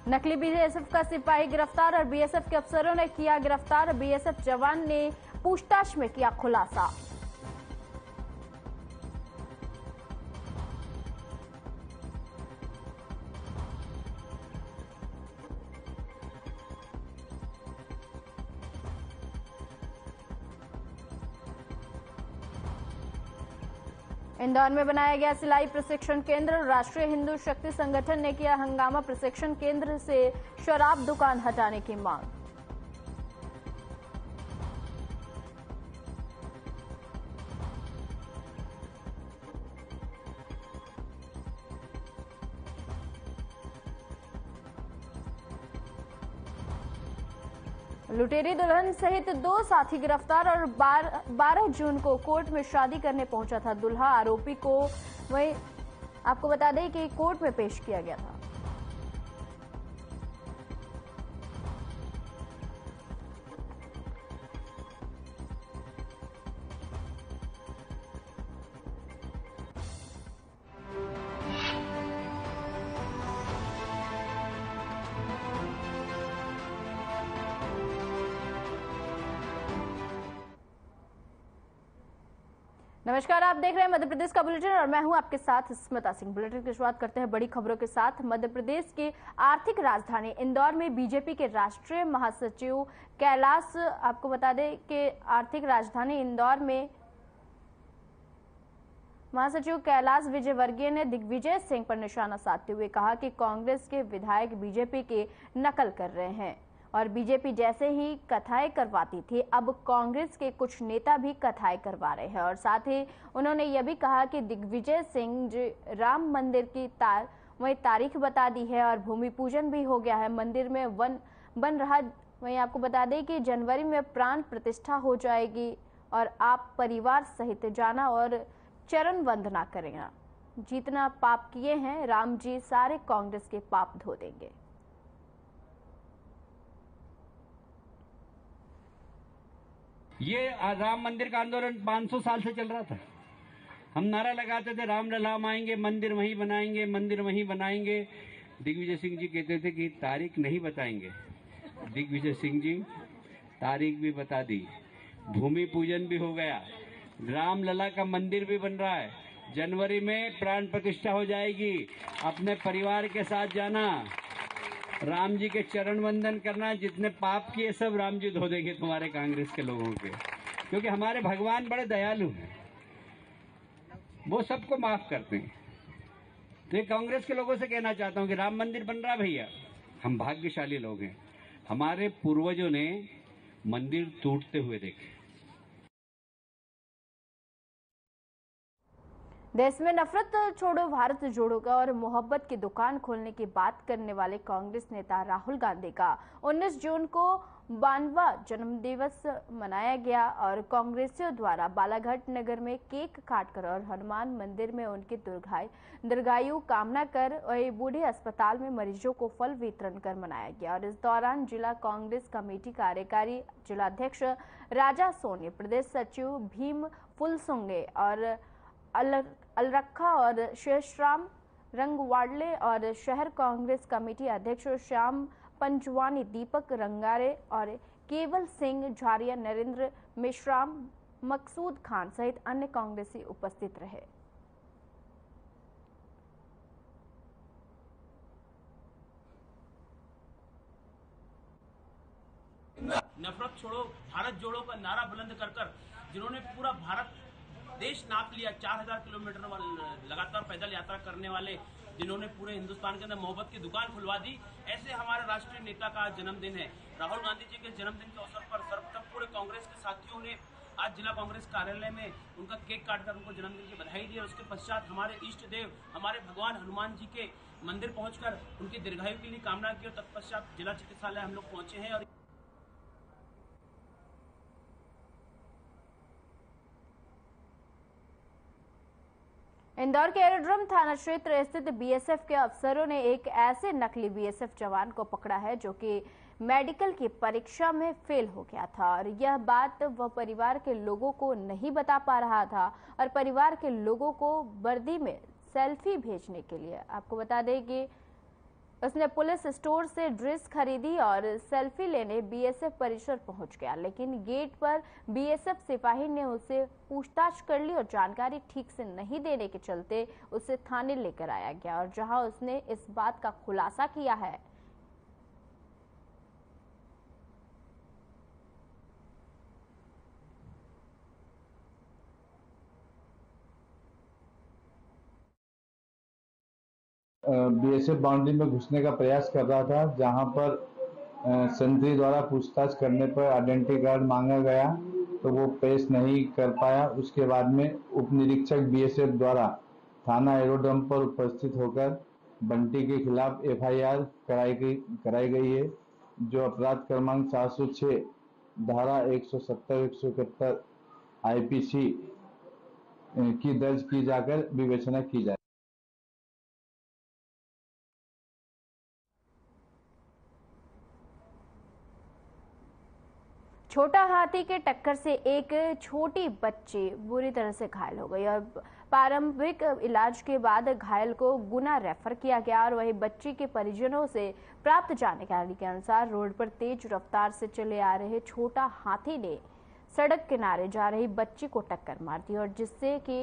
नकली बीएसएफ का सिपाही गिरफ्तार और बीएसएफ के अफसरों ने किया गिरफ्तार। बीएसएफ जवान ने पूछताछ में किया खुलासा। इंदौर में बनाया गया सिलाई प्रशिक्षण केंद्र। राष्ट्रीय हिंदू शक्ति संगठन ने किया हंगामा। प्रशिक्षण केंद्र से शराब दुकान हटाने की मांग। लुटेरी दुल्हन सहित 2 साथी गिरफ्तार और 12 जून को कोर्ट में शादी करने पहुंचा था दुल्हा। आरोपी को वहीं आपको बता दें कि कोर्ट में पेश किया गया था। नमस्कार, आप देख रहे हैं मध्य प्रदेश का बुलेटिन और मैं हूं आपके साथ स्मिता सिंह। बुलेटिन की शुरुआत करते हैं बड़ी खबरों के साथ। मध्य प्रदेश की आर्थिक राजधानी इंदौर में बीजेपी के राष्ट्रीय महासचिव कैलाश, आपको बता दें कि आर्थिक राजधानी इंदौर में महासचिव कैलाश विजयवर्गीय ने दिग्विजय सिंह पर निशाना साधते हुए कहा कि कांग्रेस के विधायक बीजेपी की नकल कर रहे हैं और बीजेपी जैसे ही कथाएं करवाती थी, अब कांग्रेस के कुछ नेता भी कथाएं करवा रहे हैं। और साथ ही उन्होंने यह भी कहा कि दिग्विजय सिंह जी राम मंदिर की वही तारीख बता दी है और भूमि पूजन भी हो गया है। मंदिर में बन रहा। वहीं आपको बता दें कि जनवरी में प्राण प्रतिष्ठा हो जाएगी और आप परिवार सहित जाना और चरण वंदना करेगा। जितना पाप किए हैं राम जी सारे कांग्रेस के पाप धो देंगे। ये राम मंदिर का आंदोलन 500 साल से चल रहा था। हम नारा लगाते थे राम ललाम आएंगे, मंदिर वहीं बनाएंगे, मंदिर वहीं बनाएंगे। दिग्विजय सिंह जी कहते थे कि तारीख नहीं बताएंगे। दिग्विजय सिंह जी तारीख भी बता दी, भूमि पूजन भी हो गया, राम लला का मंदिर भी बन रहा है। जनवरी में प्राण प्रतिष्ठा हो जाएगी। अपने परिवार के साथ जाना, राम जी के चरण वंदन करना। जितने पाप किए सब राम जी धो देंगे तुम्हारे कांग्रेस के लोगों के, क्योंकि हमारे भगवान बड़े दयालु हैं, वो सबको माफ करते हैं। तो ये कांग्रेस के लोगों से कहना चाहता हूं कि राम मंदिर बन रहा भैया, हम भाग्यशाली लोग हैं। हमारे पूर्वजों ने मंदिर टूटते हुए देखे। देश में नफरत छोड़ो भारत जोड़ो का और मोहब्बत की दुकान खोलने की बात करने वाले कांग्रेस नेता राहुल गांधी का 19 जून को 92वां जन्मदिवस मनाया गया और कांग्रेसियों द्वारा बालाघाट नगर में केक काटकर और हनुमान मंदिर में उनकी दीर्घायु कामना कर वही बूढ़े अस्पताल में मरीजों को फल वितरण कर मनाया गया। और इस दौरान जिला कांग्रेस कमेटी कार्यकारी जिलाध्यक्ष राजा सोनी, प्रदेश सचिव भीम फुलसुंगे और अलरखा और शेषराम रंगवाडले और शहर कांग्रेस कमेटी अध्यक्ष श्याम पंजवानी, दीपक रंगारे और केवल सिंह झारिया, नरेंद्र मेश्राम, मकसूद खान सहित अन्य कांग्रेसी उपस्थित रहे। नफरत छोड़ो भारत जोड़ो का नारा बुलंद कर जिन्होंने पूरा भारत देश नाप लिया, 4000 किलोमीटर लगातार पैदल यात्रा करने वाले, जिन्होंने पूरे हिंदुस्तान के अंदर मोहब्बत की दुकान खुलवा दी, ऐसे हमारे राष्ट्रीय नेता का जन्मदिन है। राहुल गांधी जी के जन्मदिन के अवसर पर सर्वप्रथम पूरे कांग्रेस के साथियों ने आज जिला कांग्रेस कार्यालय में उनका केक काटकर उनको जन्मदिन की बधाई दी। और उसके पश्चात हमारे इष्ट देव, हमारे भगवान हनुमान जी के मंदिर पहुंचकर उनकी दीर्घायु के लिए कामना की और तत्पश्चात जिला चिकित्सालय हम लोग पहुंचे हैं। और इंदौर के एरोड्रम थाना क्षेत्र स्थित बीएसएफ के अफसरों ने एक ऐसे नकली बीएसएफ जवान को पकड़ा है जो कि मेडिकल की परीक्षा में फेल हो गया था और यह बात वह परिवार के लोगों को नहीं बता पा रहा था और परिवार के लोगों को वर्दी में सेल्फी भेजने के लिए, आपको बता दें कि उसने पुलिस स्टोर से ड्रेस खरीदी और सेल्फी लेने बीएसएफ परिसर पहुंच गया, लेकिन गेट पर बीएसएफ सिपाही ने उसे पूछताछ कर ली और जानकारी ठीक से नहीं देने के चलते उसे थाने लेकर आया गया और जहां उसने इस बात का खुलासा किया है। बीएसएफ बाउंड्री में घुसने का प्रयास कर रहा था, जहां पर संतरी द्वारा पूछताछ करने पर आइडेंटिटी कार्ड मांगा गया तो वो पेश नहीं कर पाया। उसके बाद में उप निरीक्षक बीएसएफ द्वारा थाना एरोड्रम पर उपस्थित होकर बंटी के खिलाफ एफआईआर कराई गई है, जो अपराध क्रमांक 406 धारा 170-171 आईपीसी की दर्ज की जाकर विवेचना की जाए। छोटा हाथी के टक्कर से एक छोटी बच्ची बुरी तरह से घायल हो गई और प्रारंभिक इलाज के बाद घायल को गुना रेफर किया गया और वही बच्ची के परिजनों से प्राप्त जानकारी के अनुसार रोड पर तेज रफ्तार से चले आ रहे छोटा हाथी ने सड़क किनारे जा रही बच्ची को टक्कर मार दी और जिससे कि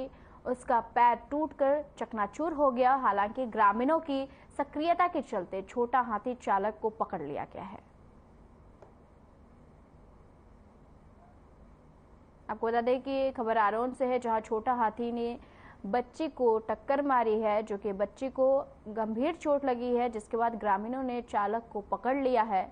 उसका पैर टूटकर चकनाचूर हो गया। हालांकि ग्रामीणों की सक्रियता के चलते छोटा हाथी चालक को पकड़ लिया गया है। आपको बता दें कि खबर आरोन से है, जहां छोटा हाथी ने बच्ची को टक्कर मारी है, जो कि बच्ची को गंभीर चोट लगी है, जिसके बाद ग्रामीणों ने चालक को पकड़ लिया है।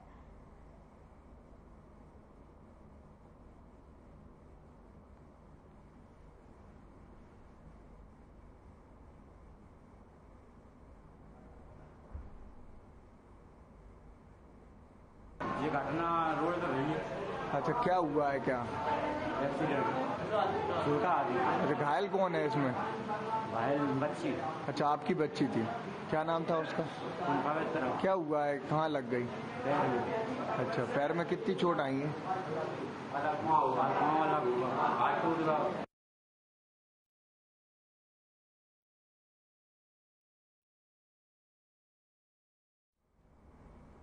ये घटना रोड पर हुई है। अच्छा, क्या हुआ है? क्या एक्सीडेंट छोटा आदमी। अच्छा, घायल कौन है इसमें? घायल बच्ची। अच्छा, आपकी बच्ची थी, क्या नाम था उसका? पवित्र। क्या हुआ है, कहाँ लग गई? अच्छा, पैर में कितनी चोट आई है? पाँव वाला हाथ टूट गया।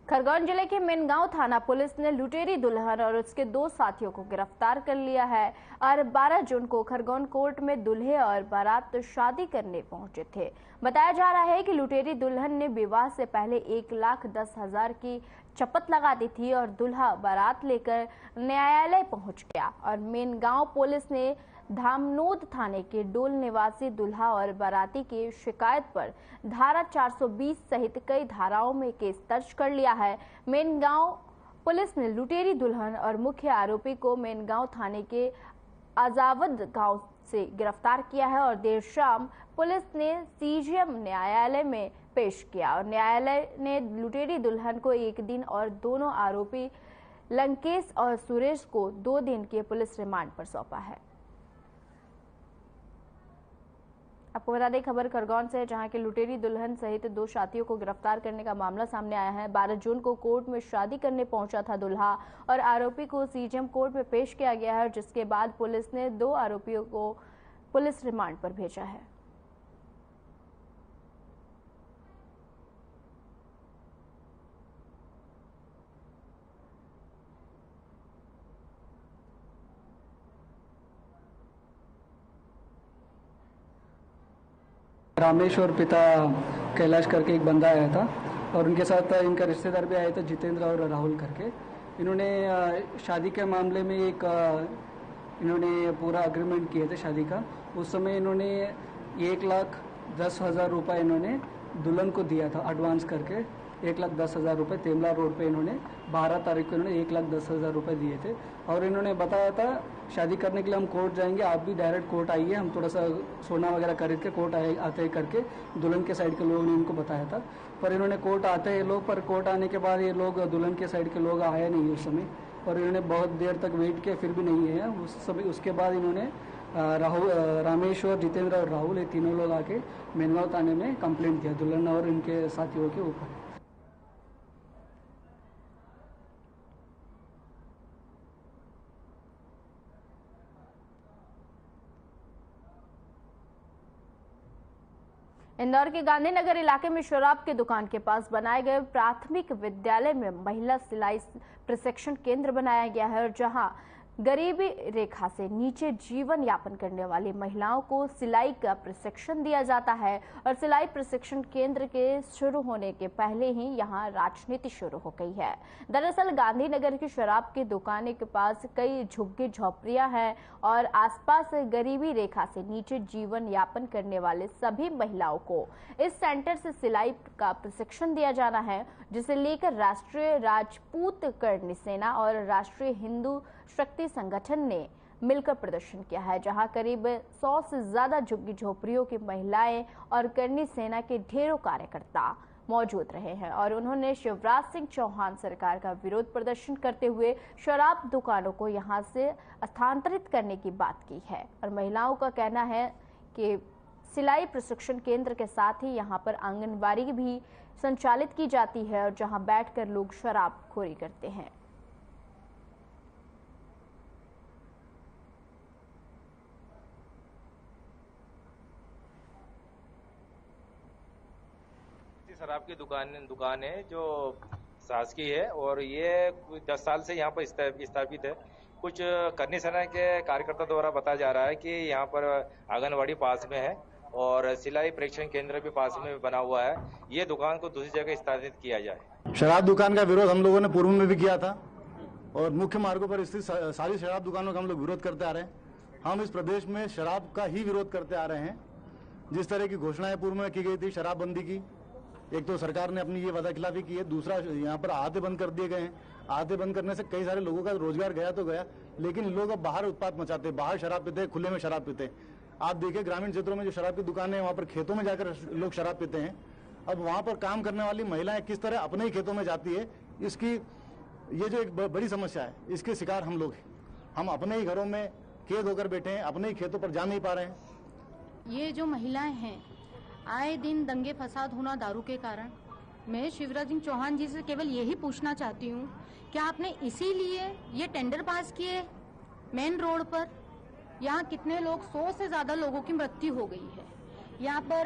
खरगोन जिले के मेनगांव थाना पुलिस ने लुटेरी दुल्हन और उसके 2 साथियों को गिरफ्तार कर लिया है और 12 जून को खरगोन कोर्ट में दूल्हे और बारात शादी करने पहुंचे थे। बताया जा रहा है कि लुटेरी दुल्हन ने विवाह से पहले 1,10,000 की शपथ लगा दी थी और दूल्हा बारात लेकर न्यायालय पहुंच गया और मेनगांव पुलिस ने धामनोद थाने के डोल निवासी दूल्हा और बाराती की शिकायत पर धारा 420 सहित कई धाराओं में केस दर्ज कर लिया है। मेनगांव पुलिस ने लुटेरी दुल्हन और मुख्य आरोपी को मेनगांव थाने के आजावद गांव से गिरफ्तार किया है और देर शाम पुलिस ने सीजीएम न्यायालय में पेश किया और न्यायालय ने लुटेरी दुल्हन को 1 दिन और दोनों आरोपी लंकेश और सुरेश को 2 दिन के पुलिस रिमांड पर सौंपा है। आपको बता दें खबर खरगोन से है, जहां के लुटेरी दुल्हन सहित 2 साथियों को गिरफ्तार करने का मामला सामने आया है। 12 जून को कोर्ट में शादी करने पहुंचा था दूल्हा और आरोपी को सीजीएम कोर्ट में पेश किया गया है, जिसके बाद पुलिस ने 2 आरोपियों को पुलिस रिमांड पर भेजा है। रामेश और पिता कैलाश करके एक बंदा आया था और उनके साथ इनका रिश्तेदार भी आया था, जितेंद्र और राहुल करके। इन्होंने शादी के मामले में इन्होंने पूरा अग्रीमेंट किए थे शादी का। उस समय इन्होंने 1,10,000 रुपये इन्होंने दुल्हन को दिया था एडवांस करके। 1,10,000 रुपये तेमला रोड पे इन्होंने 12 तारीख को इन्होंने 1,10,000 रुपये दिए थे और इन्होंने बताया था शादी करने के लिए हम कोर्ट जाएंगे, आप भी डायरेक्ट कोर्ट आइए, हम थोड़ा सा सोना वगैरह खरीद के कोर्ट आते ही करके दुल्हन के साइड के लोगों ने इनको बताया था। पर इन्होंने कोर्ट आते हैं लोग, पर कोर्ट आने के बाद ये लोग दुल्हन के साइड के लोग आए नहीं उस समय और इन्होंने बहुत देर तक वेट किया, फिर भी नहीं है उस समय। उसके बाद इन्होंने रामेश्वर, जितेंद्र और राहुल, ये तीनों लोग आके मेनगांव थाने में कंप्लेंट किया दुल्हन और इनके साथियों के ऊपर। इंदौर के गांधीनगर इलाके में शराब की दुकान के पास बनाए गए प्राथमिक विद्यालय में महिला सिलाई प्रशिक्षण केंद्र बनाया गया है और जहां गरीबी रेखा से नीचे जीवन यापन करने वाली महिलाओं को सिलाई का प्रशिक्षण दिया जाता है और सिलाई प्रशिक्षण केंद्र के शुरू होने के पहले ही यहां राजनीति शुरू हो गई है। दरअसल गांधीनगर की शराब की दुकानें के पास कई झुग्गी झोपड़ियां हैं और आसपास गरीबी रेखा से नीचे जीवन यापन करने वाले सभी महिलाओं को इस सेंटर से सिलाई का प्रशिक्षण दिया जाना है, जिसे लेकर राष्ट्रीय राजपूत करणी सेना और राष्ट्रीय हिंदू शक्ति संगठन ने मिलकर प्रदर्शन किया है, जहां करीब 100 से ज्यादा झुग्गी झोपड़ियों की महिलाएं और करणी सेना के ढेरों कार्यकर्ता मौजूद रहे हैं और उन्होंने शिवराज सिंह चौहान सरकार का विरोध प्रदर्शन करते हुए शराब दुकानों को यहां से स्थानांतरित करने की बात की है। और महिलाओं का कहना है कि सिलाई प्रशिक्षण केंद्र के साथ ही यहां पर आंगनबाड़ी भी संचालित की जाती है और जहां बैठकर लोग शराबखोरी करते हैं। शराब की दुकान है जो शासकीय है और ये 10 साल से यहाँ पर स्थापित है। कुछ करनी सेना के कार्यकर्ता द्वारा बताया जा रहा है कि यहाँ पर आंगनवाड़ी पास में है और सिलाई प्रशिक्षण केंद्र भी पास में बना हुआ है। ये दुकान को दूसरी जगह स्थापित किया जाए। शराब दुकान का विरोध हम लोगों ने पूर्व में भी किया था और मुख्य मार्गों पर स्थित सारी शराब दुकानों का हम लोग विरोध करते आ रहे हैं। हम इस प्रदेश में शराब का ही विरोध करते आ रहे हैं। जिस तरह की घोषणाएं पूर्व में की गई थी शराबबंदी की, एक तो सरकार ने अपनी ये वादाखिलाफी की है, दूसरा यहाँ पर आहते बंद कर दिए गए हैं। आहते बंद करने से कई सारे लोगों का रोजगार गया तो गया, लेकिन लोग अब बाहर उत्पात मचाते, बाहर शराब पीते, खुले में शराब पीते। आप देखिए ग्रामीण क्षेत्रों में जो शराब की दुकानें हैं वहाँ पर खेतों में जाकर लोग शराब पीते हैं। अब वहाँ पर काम करने वाली महिलाएं किस तरह अपने ही खेतों में जाती है, इसकी ये जो एक बड़ी समस्या है, इसके शिकार हम लोग हैं। हम अपने ही घरों में कैद होकर बैठे हैं, अपने ही खेतों पर जा नहीं पा रहे हैं। ये जो महिलाएं हैं आए दिन दंगे फसाद होना दारू के कारण। मैं शिवराज सिंह चौहान जी से केवल यही पूछना चाहती हूँ, क्या आपने इसीलिए ये टेंडर पास किए मेन रोड पर? यहाँ कितने लोग, 100 से ज्यादा लोगों की मृत्यु हो गई है। यहाँ पर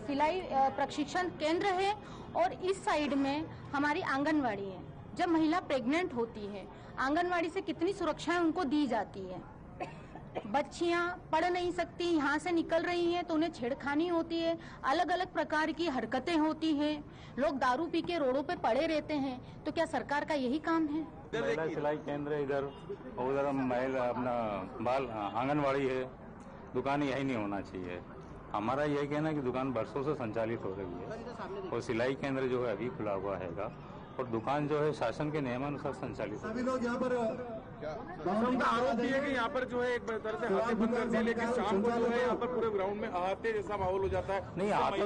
सिलाई प्रशिक्षण केंद्र है और इस साइड में हमारी आंगनवाड़ी है। जब महिला प्रेग्नेंट होती है, आंगनवाड़ी से कितनी सुरक्षाएं उनको दी जाती है। बच्चियां पढ़ नहीं सकती, यहाँ से निकल रही हैं तो उन्हें छेड़खानी होती है, अलग अलग प्रकार की हरकतें होती हैं, लोग दारू पी के रोडों पे पड़े रहते हैं। तो क्या सरकार का यही काम है? महिला सिलाई केंद्र इधर और उधर महिला अपना बाल आंगनवाड़ी है, दुकान यही नहीं होना चाहिए। हमारा यही कहना है कि दुकान बरसों से संचालित हो रही है और सिलाई केंद्र जो है अभी खुला हुआ हैगा और दुकान जो है शासन के नियमानुसार संचालित। सभी लोग यहाँ पर आरोप है कि यहाँ पर जो है एक तरह से हाथे बंद कर दिए, लेकिन शाम को जो है यहाँ पर पूरे ग्राउंड में अहाते जैसा माहौल हो जाता है। नहीं आता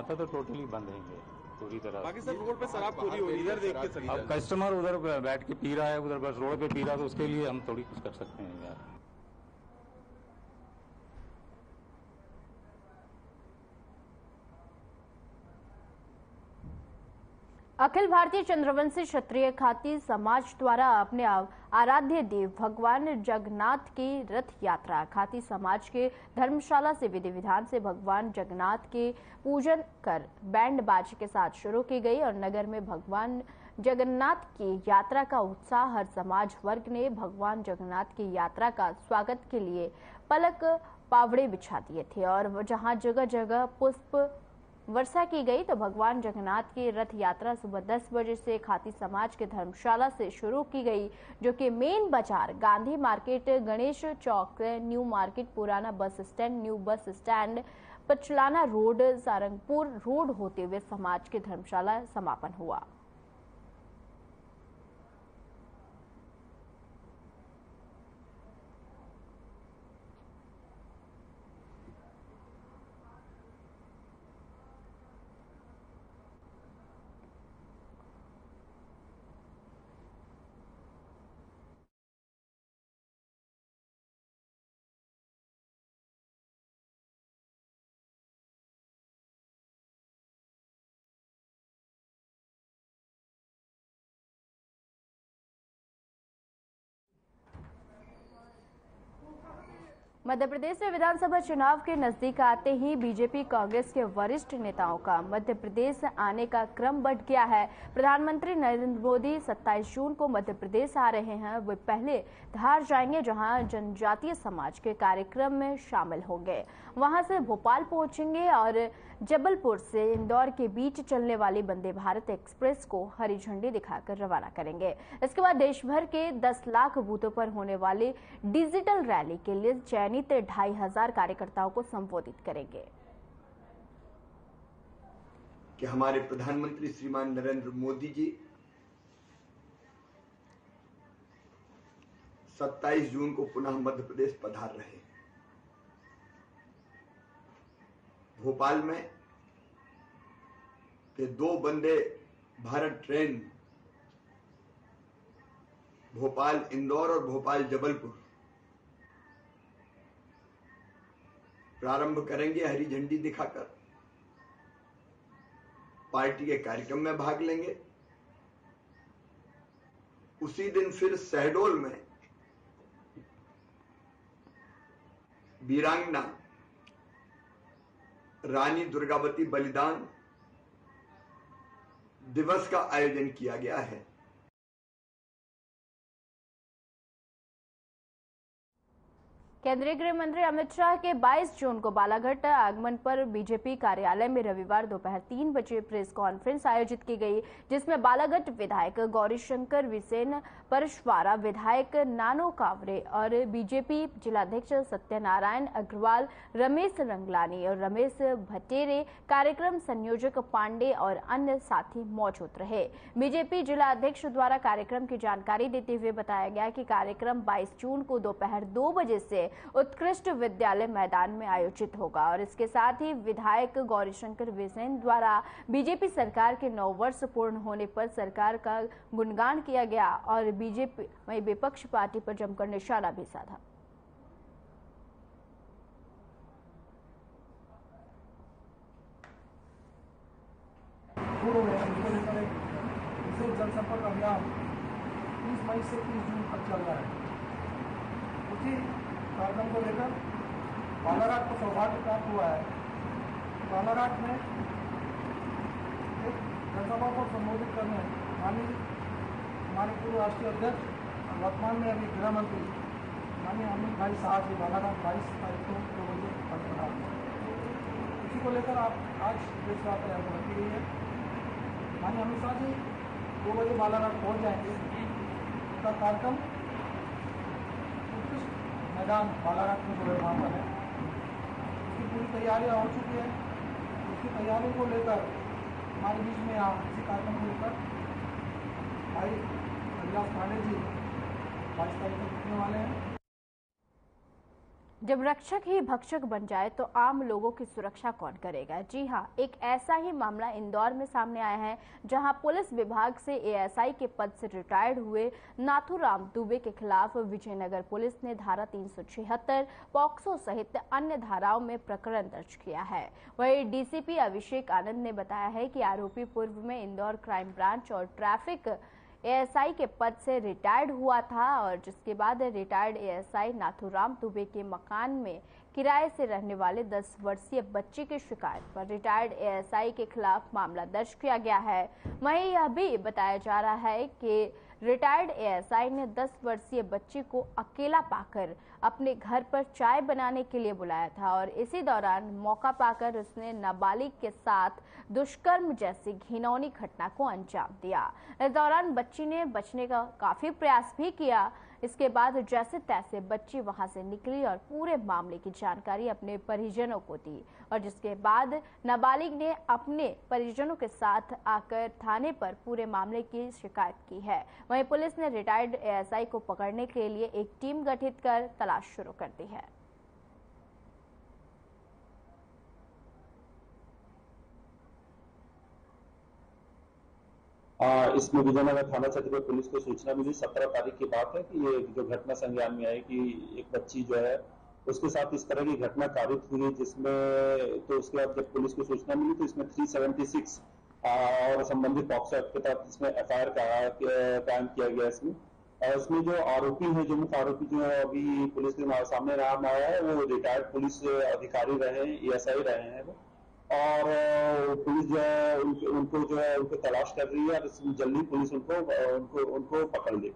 तो तो टोटली बंद रहेंगे पूरी तरह। बाकी सब रोड पे शराब चोरी हो रही है, इधर देख के अब कस्टमर उधर बैठ के पी रहा है, उधर बस रोड पे पी रहा है, तो उसके लिए हम थोड़ी कुछ कर सकते हैं यार। अखिल भारतीय चंद्रवंशी क्षत्रिय खाती समाज द्वारा अपने आराध्य देव भगवान जगन्नाथ की रथ यात्रा खाती समाज के धर्मशाला से विधि विधान से भगवान जगन्नाथ के पूजन कर बैंड बाजे के साथ शुरू की गई और नगर में भगवान जगन्नाथ की यात्रा का उत्साह। हर समाज वर्ग ने भगवान जगन्नाथ की यात्रा का स्वागत के लिए पलक पावड़े बिछा दिए थे और जहां जगह जगह पुष्प वर्षा की गई। तो भगवान जगन्नाथ की रथ यात्रा सुबह 10 बजे से खाती समाज के धर्मशाला से शुरू की गई, जो कि मेन बाजार Gandhi market, Ganesh Chowk, new market, पुराना bus stand, new bus stand, Pachlana road, Sarangpur road होते हुए समाज के धर्मशाला समापन हुआ। मध्य प्रदेश में विधानसभा चुनाव के नजदीक आते ही बीजेपी कांग्रेस के वरिष्ठ नेताओं का मध्य प्रदेश आने का क्रम बढ़ गया है। प्रधानमंत्री नरेंद्र मोदी 27 जून को मध्य प्रदेश आ रहे हैं। वे पहले धार जाएंगे, जहां जनजातीय समाज के कार्यक्रम में शामिल होंगे। वहां से भोपाल पहुंचेंगे और जबलपुर से इंदौर के बीच चलने वाली वंदे भारत एक्सप्रेस को हरी झंडी दिखाकर रवाना करेंगे। इसके बाद देश भर के 10 लाख बूथों पर होने वाली डिजिटल रैली के लिए चयनित 2500 कार्यकर्ताओं को संबोधित करेंगे। कि हमारे प्रधानमंत्री श्रीमान नरेंद्र मोदी जी 27 जून को पुनः मध्य प्रदेश पधार रहे हैं। भोपाल में के 2 वंदे भारत ट्रेन भोपाल इंदौर और भोपाल जबलपुर प्रारंभ करेंगे। हरी झंडी दिखाकर पार्टी के कार्यक्रम में भाग लेंगे। उसी दिन फिर शहडोल में वीरांगना रानी दुर्गावती बलिदान दिवस का आयोजन किया गया है। केंद्रीय गृह मंत्री अमित शाह के 22 जून को बालाघाट आगमन पर बीजेपी कार्यालय में रविवार दोपहर 3 बजे प्रेस कॉन्फ्रेंस आयोजित की गई, जिसमें बालाघाट विधायक गौरीशंकर बिसेन, परशवारा विधायक नानो कावरे और बीजेपी जिलाध्यक्ष सत्यनारायण अग्रवाल, रमेश रंगलानी और रमेश भटेरे, कार्यक्रम संयोजक पांडे और अन्य साथी मौजूद रहे। बीजेपी जिलाध्यक्ष द्वारा कार्यक्रम की जानकारी देते हुए बताया गया कि कार्यक्रम 22 जून को दोपहर 2 बजे से उत्कृष्ट विद्यालय मैदान में आयोजित होगा और इसके साथ ही विधायक गौरीशंकर बिसेन द्वारा बीजेपी सरकार के 9 वर्ष पूर्ण होने पर सरकार का गुणगान किया गया और बीजेपी वहीं विपक्ष पार्टी पर जमकर निशाना भी साधा। जनसंपर्क अभियान 30 मई से 30 जून तक चल रहा है। उसी कार्यक्रम को लेकर बालाघाट को सौभाग्य प्राप्त हुआ है। बालाघाट में एक जनसभा को संबोधित करने माननीय हमारे पूर्व राष्ट्रीय अध्यक्ष और वर्तमान में अभी गृह मंत्री माननीय अमित भाई शाह जी बालाघाट 22 तारीख को 2 बजे पहुंच। इसी को लेकर आज प्रेस वार्ता रखी गई है। माननीय अमित शाह जी 2 बजे बालाघाट पहुंच जाएंगे। उनका कार्यक्रम मैदान बालाघाट में जो वहाँ पर है, उसकी पूरी तैयारियाँ हो चुकी है। उसकी तैयारी को लेकर हमारे बीच में यहाँ इसी कार्यक्रम को लेकर भाई अभिलाष पांडे जी 22 तारीख को जुड़ने वाले हैं। जब रक्षक ही भक्षक बन जाए तो आम लोगों की सुरक्षा कौन करेगा? जी हां, एक ऐसा ही मामला इंदौर में सामने आया है, जहां पुलिस विभाग से एएसआई के पद से रिटायर्ड हुए नाथूराम दुबे के खिलाफ विजयनगर पुलिस ने धारा 376 पॉक्सो सहित अन्य धाराओं में प्रकरण दर्ज किया है। वहीं डीसीपी अभिषेक आनंद ने बताया है कि आरोपी पूर्व में इंदौर क्राइम ब्रांच और ट्रैफिक एएसआई के पद से रिटायर्ड हुआ था और जिसके बाद रिटायर्ड एएसआई नाथूराम दुबे के मकान में किराए से रहने वाले 10 वर्षीय बच्चे की शिकायत पर रिटायर्ड एएसआई के खिलाफ मामला दर्ज किया गया है। वहीं यह भी बताया जा रहा है कि रिटायर्ड एएसआई ने 10 वर्षीय बच्चे को अकेला पाकर अपने घर पर चाय बनाने के लिए बुलाया था और इसी दौरान मौका पाकर उसने नाबालिग के साथ दुष्कर्म जैसी घिनौनी घटना को अंजाम दिया। इस दौरान बच्ची ने बचने का काफी प्रयास भी किया। इसके बाद जैसे तैसे बच्ची वहां से निकली और पूरे मामले की जानकारी अपने परिजनों को दी और जिसके बाद नाबालिग ने अपने परिजनों के साथ आकर थाने पर पूरे मामले की शिकायत की है। वहीं पुलिस ने रिटायर्ड एएसआई को पकड़ने के लिए एक टीम गठित कर तलाश शुरू कर दी है। इसमें विजयनगर थाना क्षेत्र में पुलिस को सूचना मिली। 17 तारीख की बात है कि ये जो घटना संज्ञान में आई कि एक बच्ची जो है उसके साथ इस तरह की घटना कारित हुई, जिसमें तो उसके बाद जब पुलिस को सूचना मिली तो इसमें 376 और संबंधित पॉक्सो एक्ट के तहत इसमें एफआईआर कायम किया गया इसमें। उसमें जो आरोपी है, जो मुख्य आरोपी जो है अभी पुलिस के सामने नाम आया है, वो रिटायर्ड पुलिस अधिकारी रहे हैं, ESI रहे हैं वो। और पुलिस जो है उनको जो है उनको तलाश कर रही है और जल्दी पुलिस उनको पकड़ ले।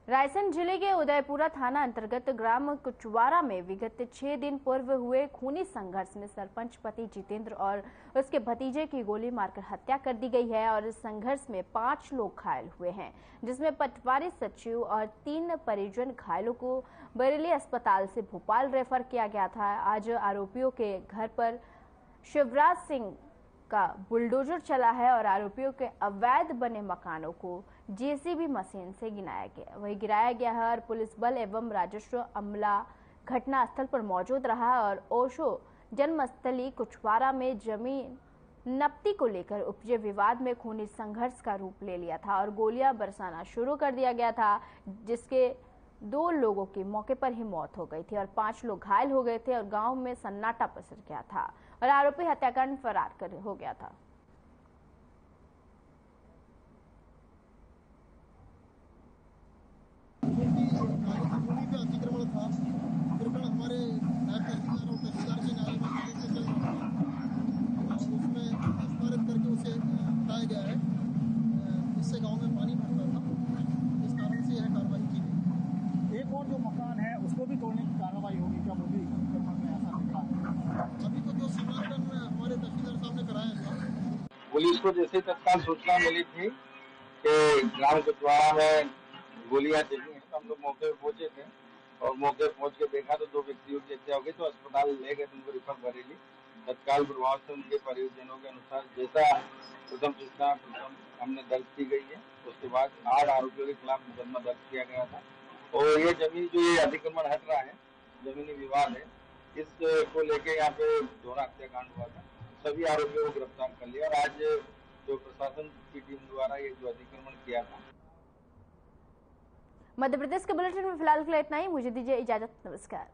रायसेन जिले के उदयपुरा थाना अंतर्गत ग्राम कुचवारा में विगत 6 दिन पूर्व हुए खूनी संघर्ष में सरपंच पति जितेंद्र और उसके भतीजे की गोली मारकर हत्या कर दी गई है और इस संघर्ष में 5 लोग घायल हुए हैं, जिसमें पटवारी सचिव और 3 परिजन घायलों को बरेली अस्पताल से भोपाल रेफर किया गया था। आज आरोपियों के घर पर शिवराज सिंह का बुलडोजर चला है और आरोपियों के अवैध बने मकानों को JCB मशीन से गिराया गया है और पुलिस बल एवं राजस्व अमला घटना स्थल पर मौजूद रहा और ओशो जन्मस्थली कुचवारा में जमीन नपती को लेकर उपजे विवाद में खूनी संघर्ष का रूप ले लिया था और गोलियां बरसाना शुरू कर दिया गया था, जिसके 2 लोगों की मौके पर ही मौत हो गई थी और 5 लोग घायल हो गए थे और गांव में सन्नाटा पसर गया था और आरोपी हत्याकांड फरार हो गया था। अतिक्रमण था, अतिक्रमण हमारे नायब तहसीलदार और तहसीलदार के न्यायालय में चल रहा था, उसमें विस्तारित करके उसे हटाया गया है। इससे गांव में पानी भरता था, इस कारण से यह कार्रवाई की गई। एक और जो मकान है उसको भी तोड़ने की कार्रवाई होगी क्या? वो भी अतिक्रमण में ऐसा दिखा है। अभी तो जो सीमांकन हमारे तहसीलदार साहब ने कराया था। पुलिस को जैसे तत्काल सूचना मिली थी कि ग्राम कुचवाड़ा में गोलियां चली, हम लोग मौके पे पहुंचे थे और मौके पे पहुंच के देखा तो 2 व्यक्तियों की हत्या हो गई, तो अस्पताल ले गए, उनको रिफर करेली। तत्काल प्रभाव से उनके परिजनों के अनुसार जैसा प्रथम सूचना हमने दर्ज की गई है, उसके बाद 8 आरोपियों के खिलाफ मुकदमा दर्ज किया गया था। और ये जमीन जो ये अतिक्रमण हट रहा है, जमीनी विवाद है, इसको लेके यहाँ पे दोहरा हत्याकांड हुआ था। सभी आरोपियों को गिरफ्तार कर लिया और आज जो प्रशासन की टीम द्वारा ये जो अतिक्रमण किया था। मध्य प्रदेश के बुलेटिन में फिलहाल के लिए इतना ही। मुझे दीजिए इजाजत। नमस्कार।